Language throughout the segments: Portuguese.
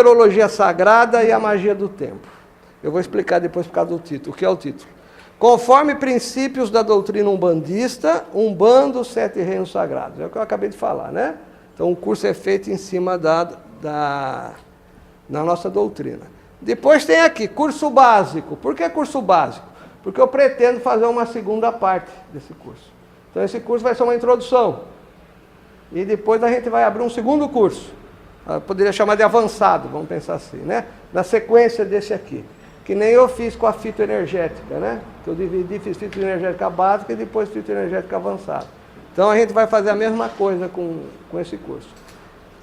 numerologia sagrada e a magia do tempo. Eu vou explicar depois por causa do título. O que é o título? Conforme princípios da doutrina umbandista, Umbanda, os 7 reinos sagrados. É o que eu acabei de falar, né? Então o curso é feito em cima da nossa doutrina. Depois tem aqui, curso básico. Por que curso básico? Porque eu pretendo fazer uma segunda parte desse curso. Então esse curso vai ser uma introdução. E depois a gente vai abrir um segundo curso. Eu poderia chamar de avançado, vamos pensar assim, né? Na sequência desse aqui. Que nem eu fiz com a fitoenergética, né? Que eu dividi, fiz fitoenergética básica e depois fitoenergética avançada. Então a gente vai fazer a mesma coisa com esse curso.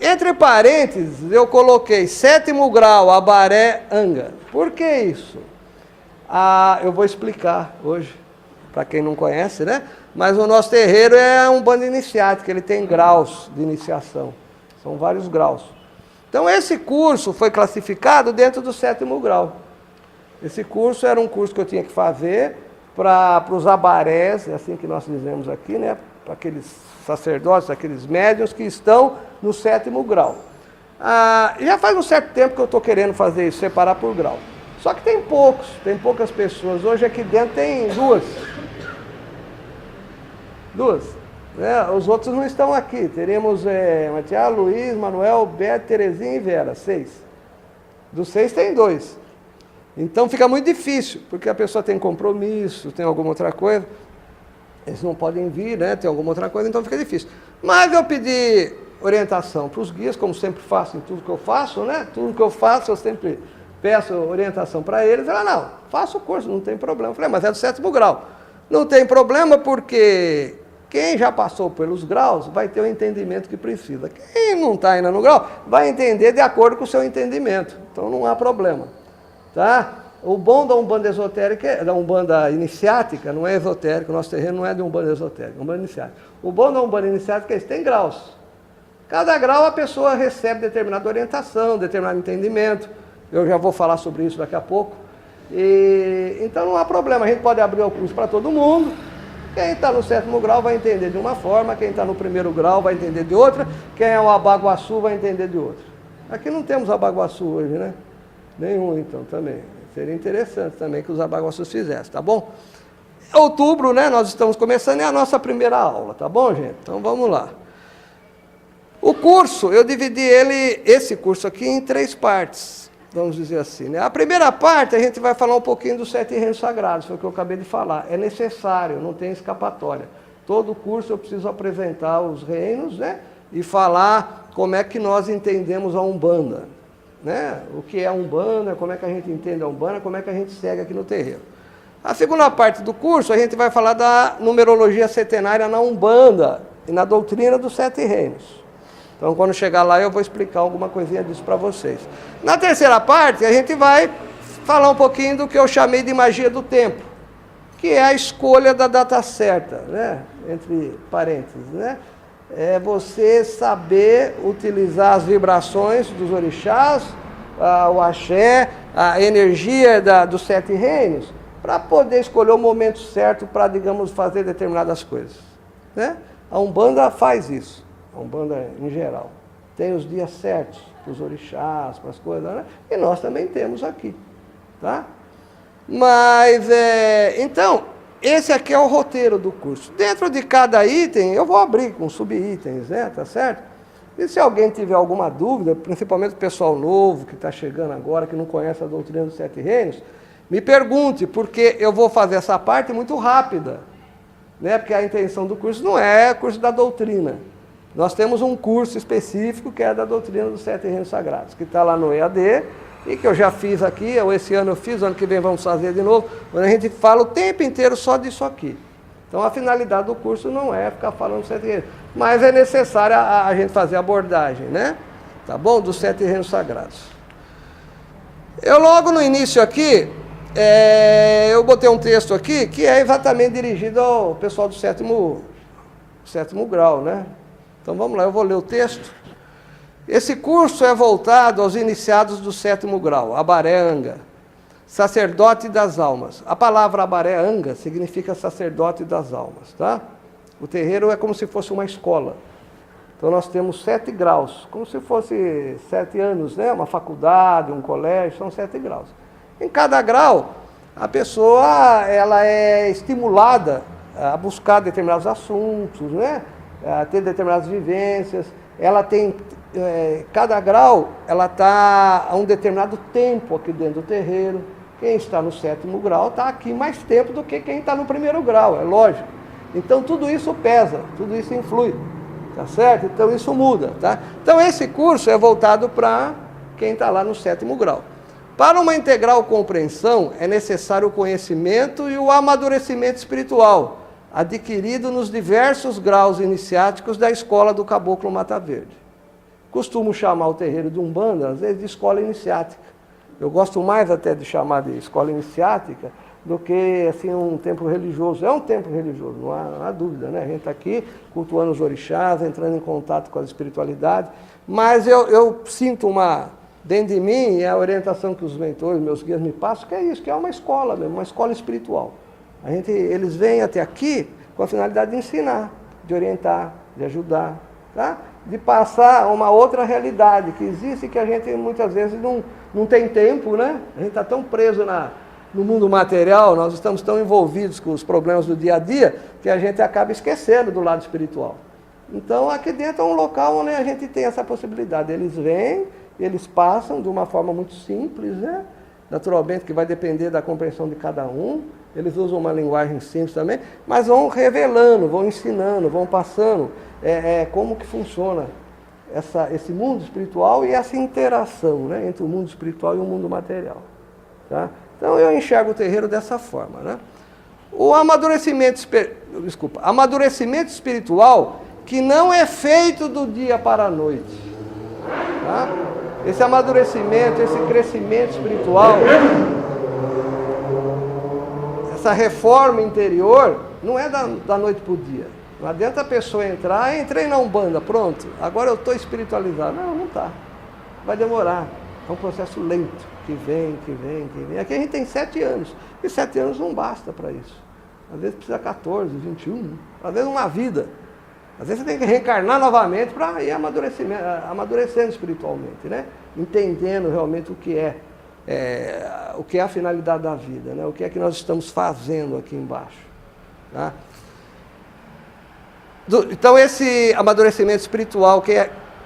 Entre parênteses, eu coloquei 7º grau, Abaré, Anga. Por que isso? Eu vou explicar hoje, para quem não conhece, né? Mas o nosso terreiro é um bando iniciático, ele tem graus de iniciação. São vários graus. Então esse curso foi classificado dentro do 7º grau. Esse curso era um curso que eu tinha que fazer para os abarés, é assim que nós dizemos aqui, né? Para aqueles sacerdotes, aqueles médiuns que estão no 7º grau. Já faz um certo tempo que eu estou querendo fazer isso, separar por grau. Só que tem poucas pessoas. Hoje aqui dentro tem duas. Né? Os outros não estão aqui. Teremos Matias, Luiz, Manuel, Beto, Terezinha e Vera, 6. Dos 6 tem 2. Então fica muito difícil, porque a pessoa tem compromisso, tem alguma outra coisa. Eles não podem vir, né? Tem alguma outra coisa, então fica difícil. Mas eu pedi orientação para os guias, como sempre faço em tudo que eu faço, né? Tudo que eu faço, eu sempre peço orientação para eles. Ela, não, faça o curso, não tem problema. Eu falei, mas é do 7º grau. Não tem problema porque quem já passou pelos graus vai ter o entendimento que precisa. Quem não está ainda no grau vai entender de acordo com o seu entendimento. Então não há problema. Tá? O bom da Umbanda esotérica, da Umbanda iniciática, não é esotérico, o nosso terreno não é de Umbanda esotérica, é Umbanda iniciática. O bom da Umbanda iniciática é que tem graus. Cada grau a pessoa recebe determinada orientação, determinado entendimento. Eu já vou falar sobre isso daqui a pouco. Então não há problema, a gente pode abrir o curso para todo mundo. Quem está no 7º grau vai entender de uma forma, quem está no 1º grau vai entender de outra, quem é o Abaguaçu vai entender de outra. Aqui não temos Abaguaçu hoje, né? Nenhum, então, também. Seria interessante também que os abaguaçus fizessem, tá bom? Outubro, né, nós estamos começando, é a nossa primeira aula, tá bom, gente? Então, vamos lá. O curso, eu dividi esse curso aqui em 3 partes, vamos dizer assim, né? A primeira parte, a gente vai falar um pouquinho dos 7 reinos sagrados, foi o que eu acabei de falar. É necessário, não tem escapatória. Todo curso eu preciso apresentar os reinos, né? E falar como é que nós entendemos a Umbanda. Né? O que é a Umbanda, como é que a gente entende a Umbanda, como é que a gente segue aqui no terreiro. A segunda parte do curso, a gente vai falar da numerologia setenária na Umbanda e na doutrina dos 7 reinos. Então, quando chegar lá, eu vou explicar alguma coisinha disso para vocês. Na terceira parte, a gente vai falar um pouquinho do que eu chamei de magia do tempo, que é a escolha da data certa, né? Entre parênteses, né? É você saber utilizar as vibrações dos orixás, o axé, a energia dos 7 reinos, para poder escolher o momento certo para, digamos, fazer determinadas coisas. Né? A Umbanda faz isso, a Umbanda em geral. Tem os dias certos para os orixás, para as coisas, né? E nós também temos aqui. Tá? Mas, então... Esse aqui é o roteiro do curso. Dentro de cada item, eu vou abrir com subitens, né? Tá certo? E se alguém tiver alguma dúvida, principalmente o pessoal novo que está chegando agora, que não conhece a doutrina dos 7 reinos, me pergunte, porque eu vou fazer essa parte muito rápida. Né? Porque a intenção do curso não é curso da doutrina. Nós temos um curso específico que é da doutrina dos 7 reinos sagrados, que está lá no EAD, e que eu já fiz aqui, esse ano eu fiz, ano que vem vamos fazer de novo, onde a gente fala o tempo inteiro só disso aqui. Então a finalidade do curso não é ficar falando dos 7 reinos, mas é necessário a gente fazer a abordagem, né? Tá bom? Dos 7 reinos sagrados. Eu logo no início aqui, eu botei um texto aqui que é exatamente dirigido ao pessoal do 7º grau, né? Então vamos lá, eu vou ler o texto. Esse curso é voltado aos iniciados do 7º grau, Abaré Anga, sacerdote das almas. A palavra Abaré Anga significa sacerdote das almas, tá? O terreiro é como se fosse uma escola. Então nós temos 7 graus, como se fosse 7 anos, né? Uma faculdade, um colégio, são 7 graus. Em cada grau, a pessoa ela é estimulada a buscar determinados assuntos, né? A ter determinadas vivências. Ela tem, cada grau, ela está a um determinado tempo aqui dentro do terreiro. Quem está no 7º grau está aqui mais tempo do que quem está no 1º grau, é lógico. Então tudo isso pesa, tudo isso influi, tá certo? Então isso muda, tá? Então esse curso é voltado para quem está lá no 7º grau. Para uma integral compreensão é necessário o conhecimento e o amadurecimento espiritual, adquirido nos diversos graus iniciáticos da escola do Caboclo Mata Verde. Costumo chamar o terreiro de Umbanda, às vezes, de escola iniciática. Eu gosto mais até de chamar de escola iniciática do que assim, um templo religioso. É um templo religioso, não há dúvida, né? A gente está aqui cultuando os orixás, entrando em contato com a espiritualidade, mas eu sinto dentro de mim, a orientação que os mentores, meus guias me passam, que é isso, que é uma escola mesmo, uma escola espiritual. Eles vêm até aqui com a finalidade de ensinar, de orientar, de ajudar, tá? De passar uma outra realidade que existe e que a gente muitas vezes não tem tempo, né? A gente está tão preso no mundo material, nós estamos tão envolvidos com os problemas do dia a dia, que a gente acaba esquecendo do lado espiritual. Então aqui dentro é um local onde a gente tem essa possibilidade. Eles vêm, eles passam de uma forma muito simples, né? Naturalmente que vai depender da compreensão de cada um. Eles usam uma linguagem simples também, mas vão revelando, vão ensinando, vão passando como que funciona esse mundo espiritual e essa interação, né, entre o mundo espiritual e o mundo material. Tá? Então eu enxergo o terreiro dessa forma. Né? O amadurecimento espiritual que não é feito do dia para a noite. Tá? Esse amadurecimento, esse crescimento espiritual, essa reforma interior, não é da noite para o dia. Não adianta a pessoa entrar, entrei na Umbanda, pronto, agora eu estou espiritualizado. Não está. Vai demorar. É um processo lento, que vem. Aqui a gente tem 7 anos, e 7 anos não basta para isso. Às vezes precisa 14, 21, às vezes uma vida. Às vezes você tem que reencarnar novamente para ir amadurecendo espiritualmente, né? Entendendo realmente o que é a finalidade da vida, né? O que é que nós estamos fazendo aqui embaixo. Tá? Então esse amadurecimento espiritual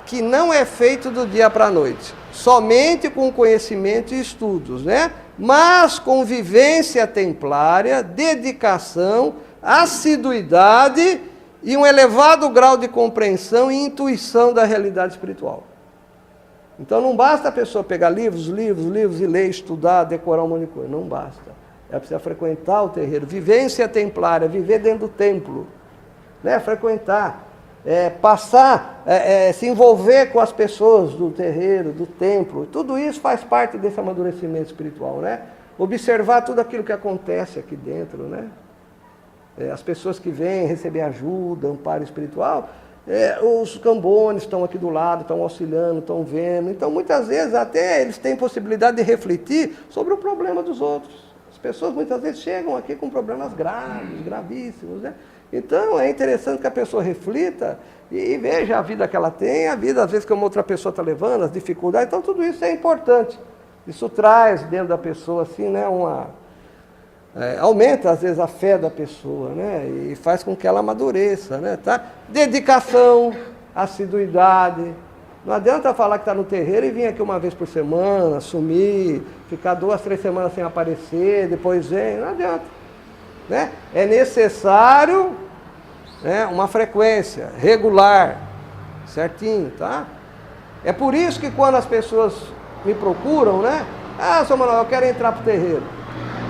que não é feito do dia para a noite, somente com conhecimento e estudos, né? Mas com vivência templária, dedicação, assiduidade e um elevado grau de compreensão e intuição da realidade espiritual. Então não basta a pessoa pegar livros e ler, estudar, decorar um monte de coisa. Não basta. Ela precisa frequentar o terreiro. Vivência templária, viver dentro do templo. Né? Frequentar, passar, se envolver com as pessoas do terreiro, do templo. Tudo isso faz parte desse amadurecimento espiritual. Né? Observar tudo aquilo que acontece aqui dentro. Né? As pessoas que vêm receber ajuda, amparo espiritual, os cambones estão aqui do lado, estão auxiliando, estão vendo. Então, muitas vezes, até eles têm possibilidade de refletir sobre o problema dos outros. As pessoas, muitas vezes, chegam aqui com problemas graves, gravíssimos, né? Então, é interessante que a pessoa reflita e veja a vida que ela tem, a vida, às vezes, que uma outra pessoa está levando, as dificuldades. Então, tudo isso é importante. Isso traz dentro da pessoa, assim, né, aumenta, às vezes, a fé da pessoa, né? E faz com que ela amadureça, né? Tá? Dedicação, assiduidade. Não adianta falar que está no terreiro e vir aqui uma vez por semana, sumir, ficar 2, 3 semanas sem aparecer, depois vem. Não adianta. Né? É necessário, né, uma frequência regular, certinho, tá? É por isso que quando as pessoas me procuram, né? Seu Manuel, eu quero entrar para o terreiro.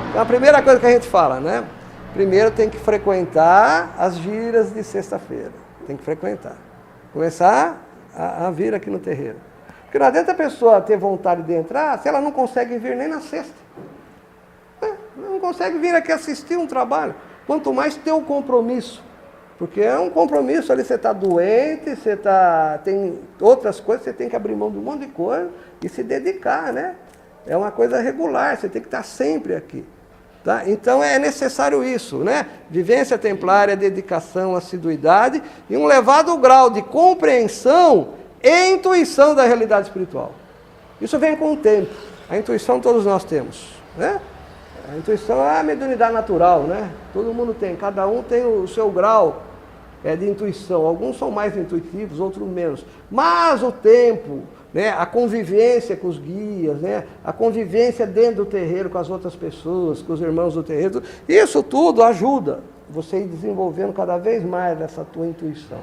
Então, a primeira coisa que a gente fala, né? Primeiro tem que frequentar as giras de sexta-feira. Tem que frequentar. Começar a vir aqui no terreiro. Porque não adianta a pessoa ter vontade de entrar se ela não consegue vir nem na sexta. Não consegue vir aqui assistir um trabalho. Quanto mais ter o compromisso. Porque é um compromisso ali, você está doente, tem outras coisas, você tem que abrir mão de um monte de coisa e se dedicar, né? É uma coisa regular, você tem que estar sempre aqui. Tá? Então é necessário isso, né? Vivência templária, dedicação, assiduidade e um elevado grau de compreensão e intuição da realidade espiritual. Isso vem com o tempo. A intuição todos nós temos, né? A intuição é a mediunidade natural, né? Todo mundo tem, cada um tem o seu grau de intuição. Alguns são mais intuitivos, outros menos. Mas o tempo, né, a convivência com os guias, né, a convivência dentro do terreiro com as outras pessoas, com os irmãos do terreiro, isso tudo ajuda você ir desenvolvendo cada vez mais essa tua intuição.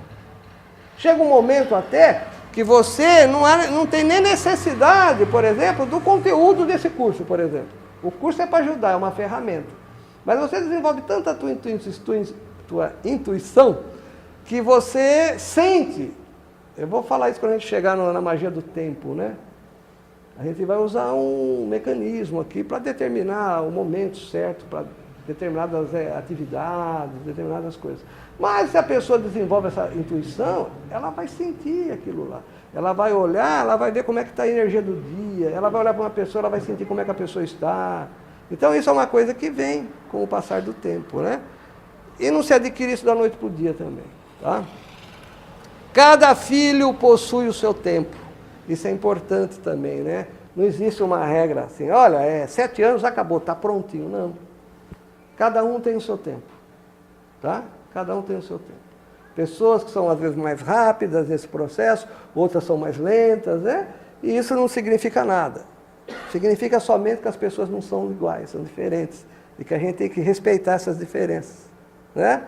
Chega um momento até que você não tem nem necessidade, por exemplo, do conteúdo desse curso, por exemplo. O curso é para ajudar, é uma ferramenta. Mas você desenvolve tanta tua intuição que você sente. Eu vou falar isso quando a gente chegar na magia do tempo, né? A gente vai usar um mecanismo aqui para determinar o momento certo, para determinadas atividades, determinadas coisas. Mas se a pessoa desenvolve essa intuição, ela vai sentir aquilo lá. Ela vai olhar, ela vai ver como é que está a energia do dia, ela vai olhar para uma pessoa, ela vai sentir como é que a pessoa está. Então isso é uma coisa que vem com o passar do tempo, né? E não se adquire isso da noite para o dia também, tá? Cada filho possui o seu tempo. Isso é importante também, né? Não existe uma regra assim, olha, 7 anos acabou, está prontinho. Não. Cada um tem o seu tempo, tá? Cada um tem o seu tempo. Pessoas que são às vezes mais rápidas nesse processo, outras são mais lentas, né? E isso não significa nada. Significa somente que as pessoas não são iguais, são diferentes. E que a gente tem que respeitar essas diferenças, né?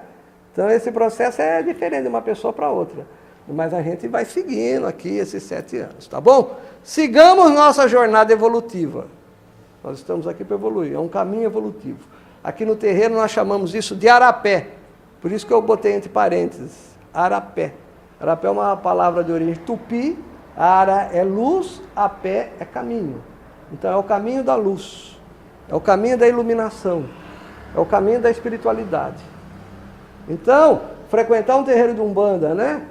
Então esse processo é diferente de uma pessoa para outra. Mas a gente vai seguindo aqui esses 7 anos, tá bom? Sigamos nossa jornada evolutiva. Nós estamos aqui para evoluir, é um caminho evolutivo. Aqui no terreiro nós chamamos isso de arapé. Por isso que eu botei entre parênteses, arapé. Arapé é uma palavra de origem tupi, ara é luz, apé é caminho. Então é o caminho da luz, é o caminho da iluminação, é o caminho da espiritualidade. Então, frequentar um terreiro de Umbanda, né?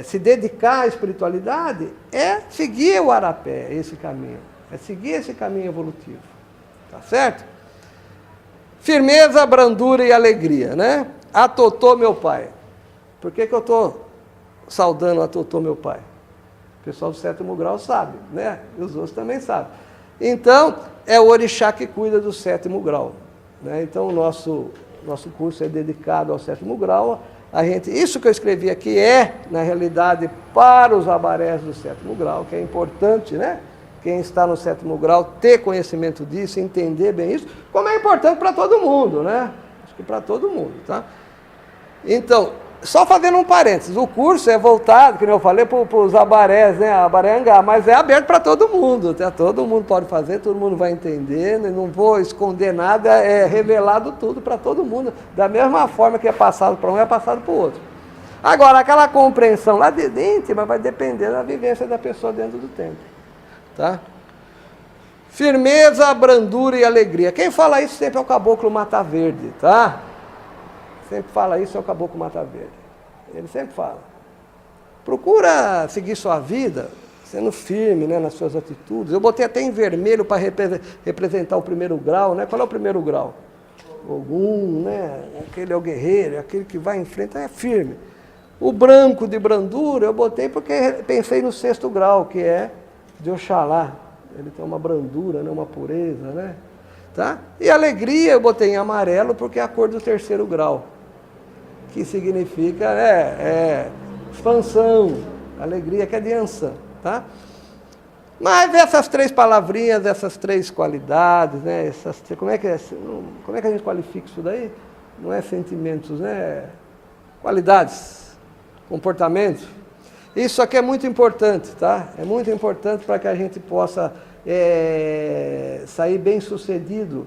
Se dedicar à espiritualidade é seguir o arapé, esse caminho. É seguir esse caminho evolutivo. Tá certo? Firmeza, brandura e alegria, né? Atotô, meu pai. Por que eu estou saudando Atotô, meu pai? O pessoal do 7º grau sabe, né? E os outros também sabem. Então, é o orixá que cuida do 7º grau, né? Então, o nosso curso é dedicado ao 7º grau. Isso que eu escrevi aqui na realidade, para os abarés do 7º grau, que é importante, né? Quem está no 7º grau ter conhecimento disso, entender bem isso, como é importante para todo mundo, né? Acho que para todo mundo, tá? Então, só fazendo um parênteses, o curso é voltado, como eu falei, para os abarés, né? Abaré-Angá, mas é aberto para todo mundo, tá? Todo mundo pode fazer, todo mundo vai entender, não vou esconder nada, é revelado tudo para todo mundo, da mesma forma que é passado para um, é passado para o outro. Agora, aquela compreensão lá de dentro vai depender da vivência da pessoa dentro do tempo, tá? Firmeza, brandura e alegria. Quem fala isso sempre é o Caboclo Mata Verde, tá? Sempre fala isso é o Caboclo Mata Verde. Ele sempre fala. Procura seguir sua vida sendo firme, né, nas suas atitudes. Eu botei até em vermelho para representar o 1º grau, né? Qual é o 1º grau? Ogum, né? Aquele é o guerreiro, aquele que vai em frente, é firme. O branco de brandura eu botei porque pensei no 6º grau, que é de Oxalá. Ele tem uma brandura, né, uma pureza, né? Tá? E alegria eu botei em amarelo porque é a cor do 3º grau, que significa expansão, alegria, que é de Ansan, tá? Mas essas 3 palavrinhas, essas 3 qualidades, né? Como é que a gente qualifica isso daí? Não é sentimentos, né? Qualidades, comportamento. Isso aqui é muito importante, tá? É muito importante para que a gente possa sair bem sucedido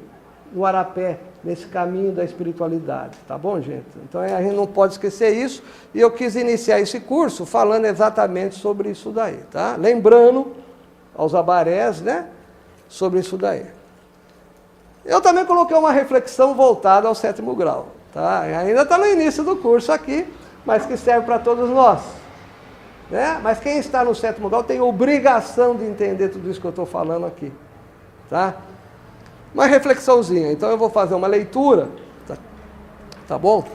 no arapé, nesse caminho da espiritualidade, tá bom, gente? Então a gente não pode esquecer isso, e eu quis iniciar esse curso falando exatamente sobre isso daí, tá? Lembrando aos abarés, né, sobre isso daí. Eu também coloquei uma reflexão voltada ao 7º grau, tá? Ainda está no início do curso aqui, mas que serve para todos nós, né? Mas quem está no 7º grau tem obrigação de entender tudo isso que eu estou falando aqui, tá? Uma reflexãozinha. Então eu vou fazer uma leitura, tá bom?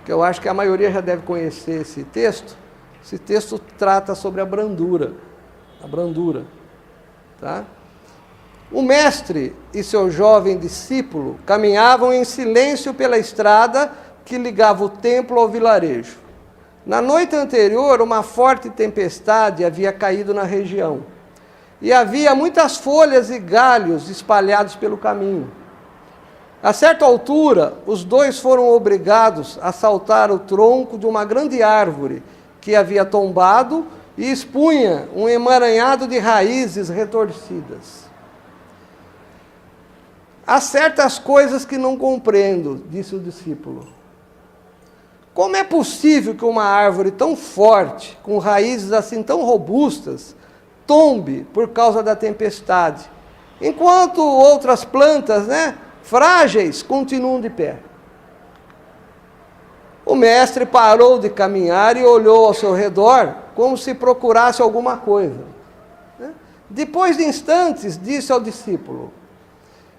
Que eu acho que a maioria já deve conhecer esse texto. Esse texto trata sobre a brandura. A brandura, tá? O mestre e seu jovem discípulo caminhavam em silêncio pela estrada que ligava o templo ao vilarejo. Na noite anterior, uma forte tempestade havia caído na região, e havia muitas folhas e galhos espalhados pelo caminho. A certa altura, os dois foram obrigados a saltar o tronco de uma grande árvore que havia tombado e expunha um emaranhado de raízes retorcidas. Há certas coisas que não compreendo, disse o discípulo. Como é possível que uma árvore tão forte, com raízes assim tão robustas, tombe por causa da tempestade, enquanto outras plantas, frágeis, continuam de pé? O mestre parou de caminhar e olhou ao seu redor, como se procurasse alguma coisa. Depois de instantes, disse ao discípulo: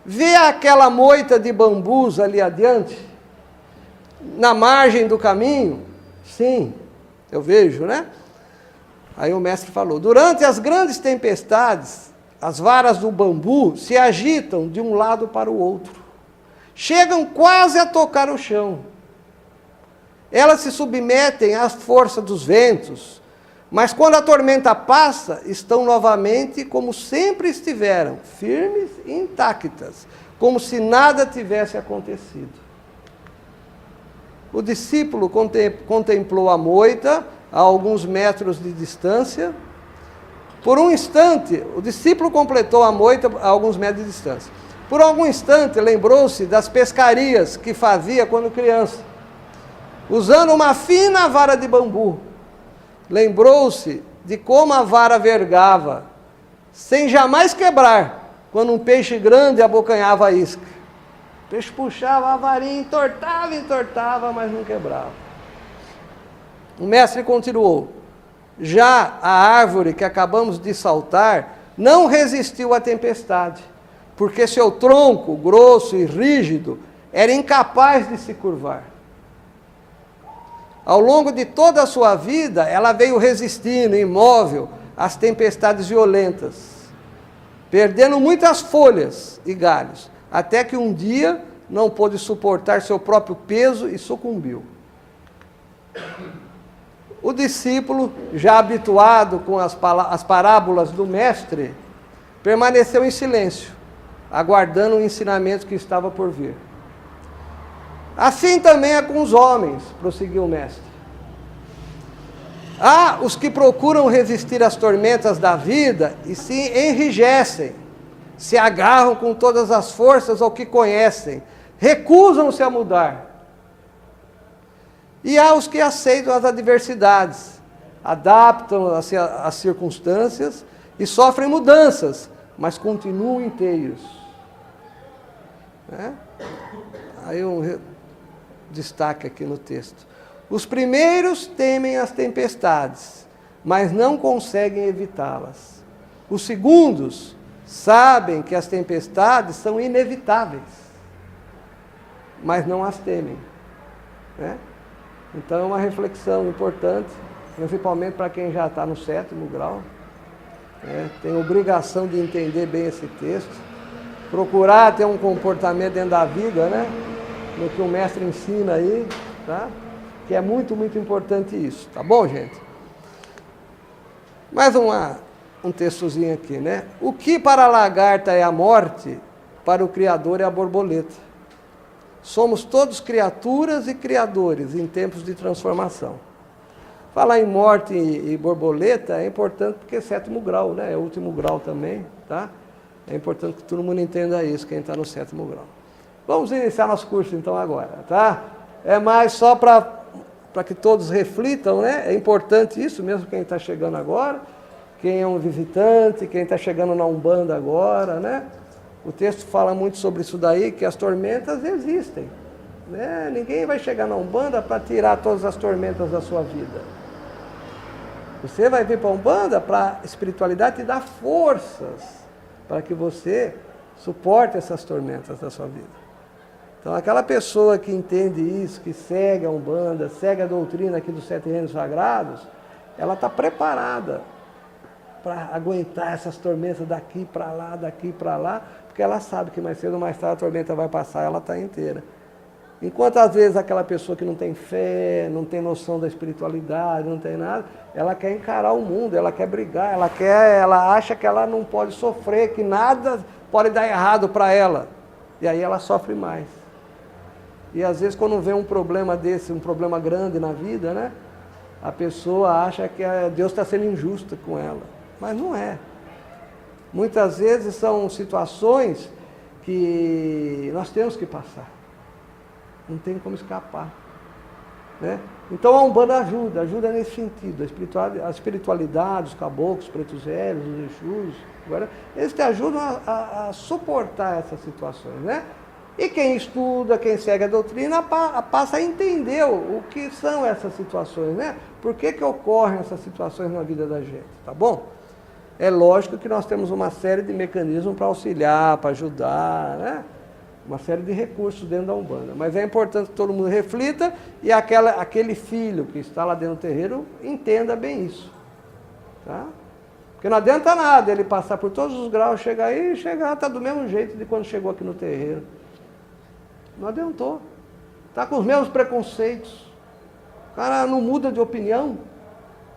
vê aquela moita de bambus ali adiante, na margem do caminho? Sim, eu vejo, Aí o mestre falou: durante as grandes tempestades, as varas do bambu se agitam de um lado para o outro. Chegam quase a tocar o chão. Elas se submetem à força dos ventos, mas quando a tormenta passa, estão novamente como sempre estiveram, firmes e intactas, como se nada tivesse acontecido. O discípulo contemplou a moita a alguns metros de distância. Por um instante, o discípulo completou a moita a alguns metros de distância. Por algum instante, lembrou-se das pescarias que fazia quando criança, usando uma fina vara de bambu. Lembrou-se de como a vara vergava, sem jamais quebrar, quando um peixe grande abocanhava a isca. O peixe puxava a varinha, entortava, mas não quebrava. O mestre continuou: já a árvore que acabamos de saltar não resistiu à tempestade, porque seu tronco, grosso e rígido, era incapaz de se curvar. Ao longo de toda a sua vida, ela veio resistindo, imóvel, às tempestades violentas, perdendo muitas folhas e galhos, até que um dia não pôde suportar seu próprio peso e sucumbiu. O discípulo, já habituado com as parábolas do mestre, permaneceu em silêncio, aguardando o ensinamento que estava por vir. Assim também é com os homens, prosseguiu o mestre. Há os que procuram resistir às tormentas da vida e se enrijecem, se agarram com todas as forças ao que conhecem, recusam-se a mudar. E há os que aceitam as adversidades, adaptam-se às circunstâncias e sofrem mudanças, mas continuam inteiros. Aí destaque aqui no texto. Os primeiros temem as tempestades, mas não conseguem evitá-las. Os segundos sabem que as tempestades são inevitáveis, mas não as temem. Então é uma reflexão importante, principalmente para quem já está no 7º grau. Tem obrigação de entender bem esse texto, procurar ter um comportamento dentro da vida, no que o mestre ensina aí, tá? Que é muito, muito importante isso, tá bom, gente? Mais um textozinho aqui, O que para a lagarta é a morte, para o Criador é a borboleta. Somos todos criaturas e criadores em tempos de transformação. Falar em morte e borboleta é importante porque é 7º grau, É o último grau também, tá? É importante que todo mundo entenda isso, quem está no 7º grau. Vamos iniciar nosso curso então agora, tá? É mais só para que todos reflitam, É importante isso, mesmo quem está chegando agora, quem é um visitante, quem está chegando na Umbanda agora, O texto fala muito sobre isso daí, que as tormentas existem, Ninguém vai chegar na Umbanda para tirar todas as tormentas da sua vida. Você vai vir para a Umbanda para a espiritualidade te dar forças para que você Suporte essas tormentas da sua vida. Então, aquela pessoa que entende isso, que segue a Umbanda, segue a doutrina aqui dos 7 reinos sagrados, ela está preparada para aguentar essas tormentas daqui para lá, porque ela sabe que mais cedo ou mais tarde a tormenta vai passar, ela está inteira. Enquanto às vezes aquela pessoa que não tem fé, não tem noção da espiritualidade, não tem nada, ela quer encarar o mundo, ela quer brigar, ela acha que ela não pode sofrer, que nada pode dar errado para ela. E aí ela sofre mais. E às vezes quando vem um problema desse, um problema grande na vida, né? A pessoa acha que Deus está sendo injusto com ela. Mas não é. Muitas vezes são situações que nós temos que passar. Não tem como escapar. Né? Então a Umbanda ajuda nesse sentido. A espiritualidade, os caboclos, os pretos velhos, os exus, eles te ajudam a suportar essas situações. Né? E quem estuda, quem segue a doutrina, passa a entender o que são essas situações, né? Por que ocorrem essas situações na vida da gente, tá bom? É lógico que nós temos uma série de mecanismos para auxiliar, para ajudar, né? Uma série de recursos dentro da Umbanda. Mas é importante que todo mundo reflita e aquele filho que está lá dentro do terreiro entenda bem isso, tá? Porque não adianta nada ele passar por todos os graus, chegar aí e está do mesmo jeito de quando chegou aqui no terreiro. Não adiantou. Está com os mesmos preconceitos. O cara não muda de opinião.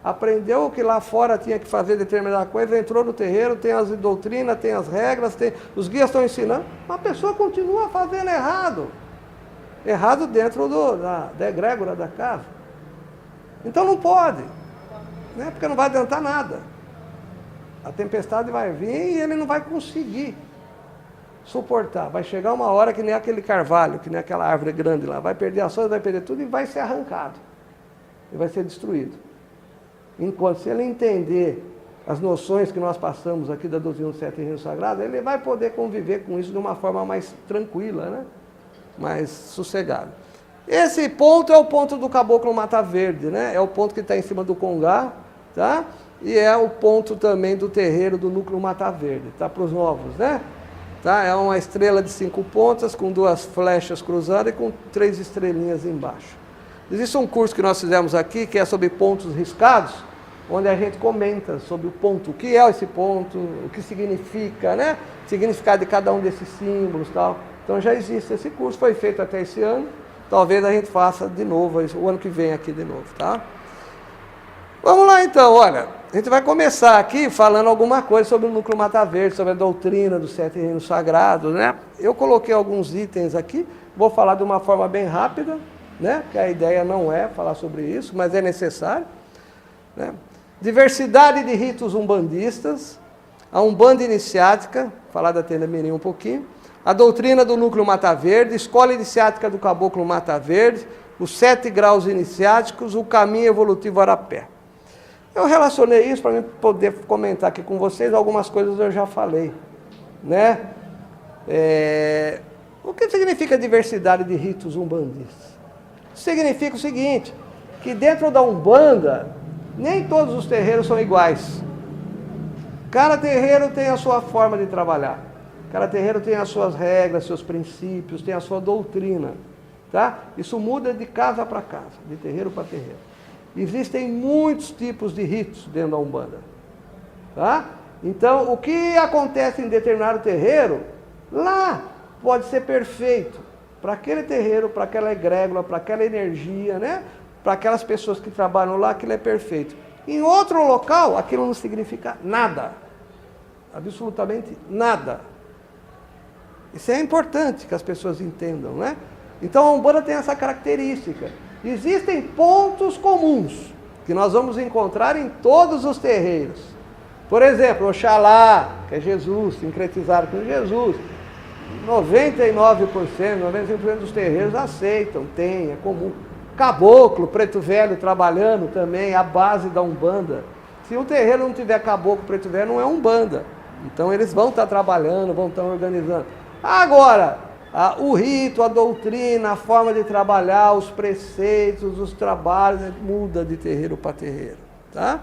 Aprendeu que lá fora tinha que fazer determinada coisa, entrou no terreiro, tem as doutrinas, tem as regras, os guias estão ensinando. Uma pessoa continua fazendo errado. Errado dentro da egrégora da casa. Então não pode. Né? Porque não vai adiantar nada. A tempestade vai vir e ele não vai conseguir suportar. Vai chegar uma hora que nem aquele carvalho, que nem aquela árvore grande lá. Vai perder as folhas, vai perder tudo e vai ser arrancado. E vai ser destruído. Enquanto se ele entender as noções que nós passamos aqui da doutrina dos 7 reinos sagrados, ele vai poder conviver com isso de uma forma mais tranquila, né? Mais sossegada. Esse ponto é o ponto do Caboclo Mata Verde, né? É o ponto que está em cima do Congá, tá? E é o ponto também do terreiro do Núcleo Mata Verde, tá? Para os novos, né? Tá? É uma estrela de 5 pontas, com 2 flechas cruzadas e com 3 estrelinhas embaixo. Existe um curso que nós fizemos aqui, que é sobre pontos riscados, onde a gente comenta sobre o ponto, o que é esse ponto, o que significa, né? O significado de cada um desses símbolos e tal. Então já existe esse curso, foi feito até esse ano, talvez a gente faça de novo, o ano que vem aqui de novo, tá? Vamos lá então, olha, a gente vai começar aqui falando alguma coisa sobre o Núcleo Mata Verde, sobre a doutrina dos 7 reinos sagrados, né? Eu coloquei alguns itens aqui, vou falar de uma forma bem rápida, né? Porque a ideia não é falar sobre isso, mas é necessário, né? Diversidade de ritos umbandistas, a Umbanda iniciática, falar da Tenda Mirim um pouquinho, a doutrina do Núcleo Mata Verde, escola iniciática do Caboclo Mata Verde, os 7 graus iniciáticos, o caminho evolutivo Arapé. Eu relacionei isso para poder comentar aqui com vocês, algumas coisas eu já falei, né? O que significa diversidade de ritos umbandistas? Significa o seguinte, que dentro da Umbanda, nem todos os terreiros são iguais. Cada terreiro tem a sua forma de trabalhar. Cada terreiro tem as suas regras, seus princípios, tem a sua doutrina. Tá? Isso muda de casa para casa, de terreiro para terreiro. Existem muitos tipos de ritos dentro da Umbanda. Tá? Então, o que acontece em determinado terreiro, lá pode ser perfeito. Para aquele terreiro, para aquela egrégora, para aquela energia, né? Para aquelas pessoas que trabalham lá, aquilo é perfeito. Em outro local, aquilo não significa nada. Absolutamente nada. Isso é importante que as pessoas entendam, né? Então a Umbanda tem essa característica. Existem pontos comuns que nós vamos encontrar em todos os terreiros. Por exemplo, Oxalá, que é Jesus, sincretizado com Jesus. 99%, 95% dos terreiros aceitam, tem, é comum. Caboclo, preto velho trabalhando também, a base da Umbanda. Se um terreiro não tiver caboclo, preto velho, não é Umbanda. Então eles vão estar trabalhando, vão estar organizando. Agora, o rito, a doutrina, a forma de trabalhar, os preceitos, os trabalhos, muda de terreiro para terreiro. Tá?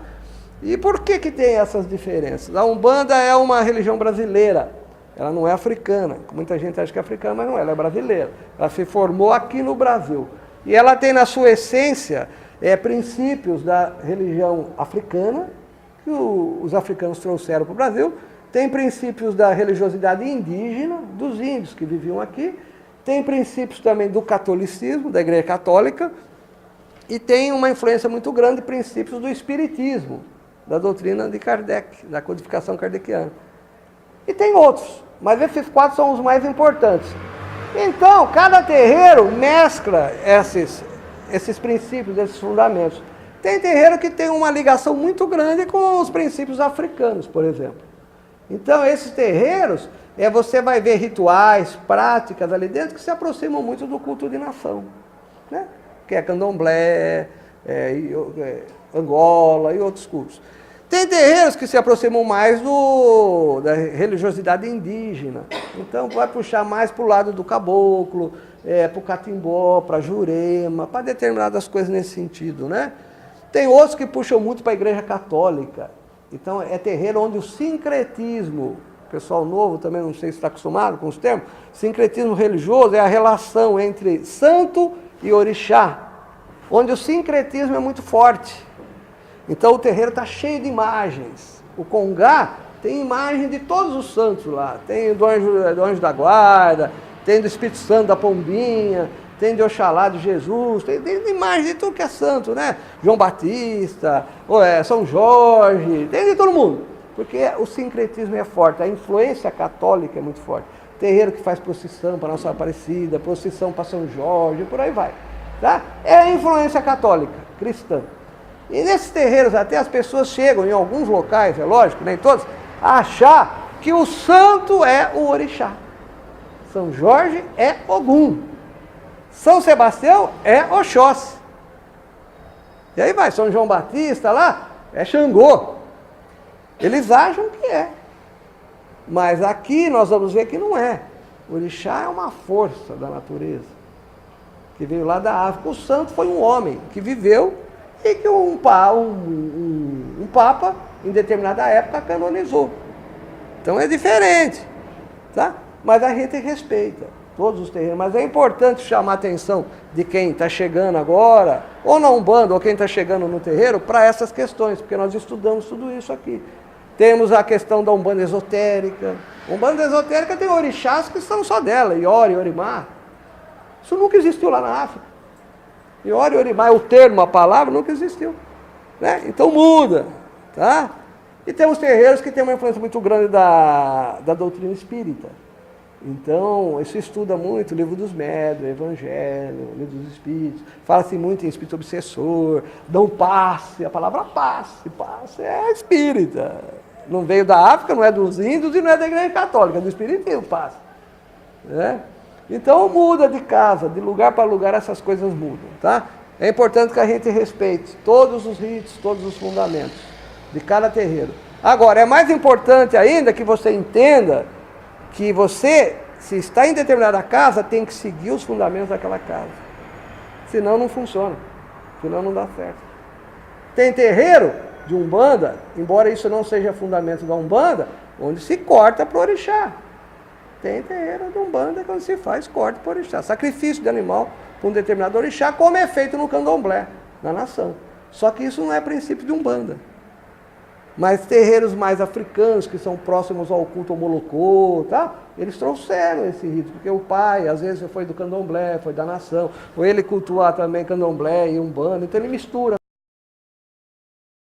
E por que tem essas diferenças? A Umbanda é uma religião brasileira. Ela não é africana, muita gente acha que é africana, mas não é, ela é brasileira. Ela se formou aqui no Brasil. E ela tem na sua essência princípios da religião africana, que os africanos trouxeram para o Brasil, tem princípios da religiosidade indígena, dos índios que viviam aqui, tem princípios também do catolicismo, da Igreja Católica, e tem uma influência muito grande de princípios do espiritismo, da doutrina de Kardec, da codificação kardeciana. E tem outros, mas esses 4 são os mais importantes. Então, cada terreiro mescla esses princípios, esses fundamentos. Tem terreiro que tem uma ligação muito grande com os princípios africanos, por exemplo. Então, esses terreiros, você vai ver rituais, práticas ali dentro que se aproximam muito do culto de nação, né? Que é candomblé, Angola e outros cultos. Tem terreiros que se aproximam mais da religiosidade indígena. Então, vai puxar mais para o lado do caboclo, para o catimbó, para a jurema, para determinadas coisas nesse sentido, né? Tem outros que puxam muito para a Igreja Católica. Então, é terreiro onde o sincretismo, o pessoal novo também não sei se está acostumado com os termos, sincretismo religioso é a relação entre santo e orixá, onde o sincretismo é muito forte. Então o terreiro está cheio de imagens. O congá tem imagem de todos os santos lá. Tem do anjo da guarda, tem do Espírito Santo da Pombinha, tem de Oxalá de Jesus, tem imagem de tudo que é santo, né? João Batista, São Jorge, tem de todo mundo. Porque o sincretismo é forte, a influência católica é muito forte. Terreiro que faz procissão para Nossa Aparecida, procissão para São Jorge, por aí vai. Tá? É a influência católica, cristã. E nesses terreiros até as pessoas chegam, em alguns locais, é lógico, nem todos, a achar que o santo é o orixá. São Jorge é Ogum. São Sebastião é Oxóssi. E aí vai, São João Batista lá é Xangô. Eles acham que é. Mas aqui nós vamos ver que não é. O orixá é uma força da natureza, que veio lá da África. O santo foi um homem que viveu e que um papa, em determinada época, canonizou. Então é diferente, tá? Mas a gente respeita todos os terreiros. Mas é importante chamar a atenção de quem está chegando agora, ou na Umbanda, ou quem está chegando no terreiro, para essas questões, porque nós estudamos tudo isso aqui. Temos a questão da Umbanda esotérica. Umbanda esotérica tem orixás que são só dela, Iora e Orimá. Isso nunca existiu lá na África. Iora e Orimá, o termo, a palavra, nunca existiu, né? Então muda, tá? E temos terreiros que têm uma influência muito grande da doutrina espírita. Então, isso estuda muito o Livro dos Médiuns, Evangelho, o Livro dos Espíritos. Fala-se muito em espírito obsessor, dão passe, a palavra passe é espírita. Não veio da África, não é dos índios e não é da Igreja Católica, é do espiritismo, passe. Né? Então muda de casa, de lugar para lugar essas coisas mudam, tá? É importante que a gente respeite todos os ritos, todos os fundamentos de cada terreiro. Agora, é mais importante ainda que você entenda que você, se está em determinada casa, tem que seguir os fundamentos daquela casa. Senão não funciona, senão não dá certo. Tem terreiro de Umbanda, embora isso não seja fundamento da Umbanda, onde se corta para o orixá. Tem terreiro de Umbanda quando se faz corte para o orixá. Sacrifício de animal para um determinado orixá, como é feito no candomblé, na nação. Só que isso não é princípio de Umbanda. Mas terreiros mais africanos, que são próximos ao culto ao Molocô, tá? Eles trouxeram esse rito, porque o pai, às vezes, foi do candomblé, foi da nação, ou ele cultuar também candomblé e Umbanda, então ele mistura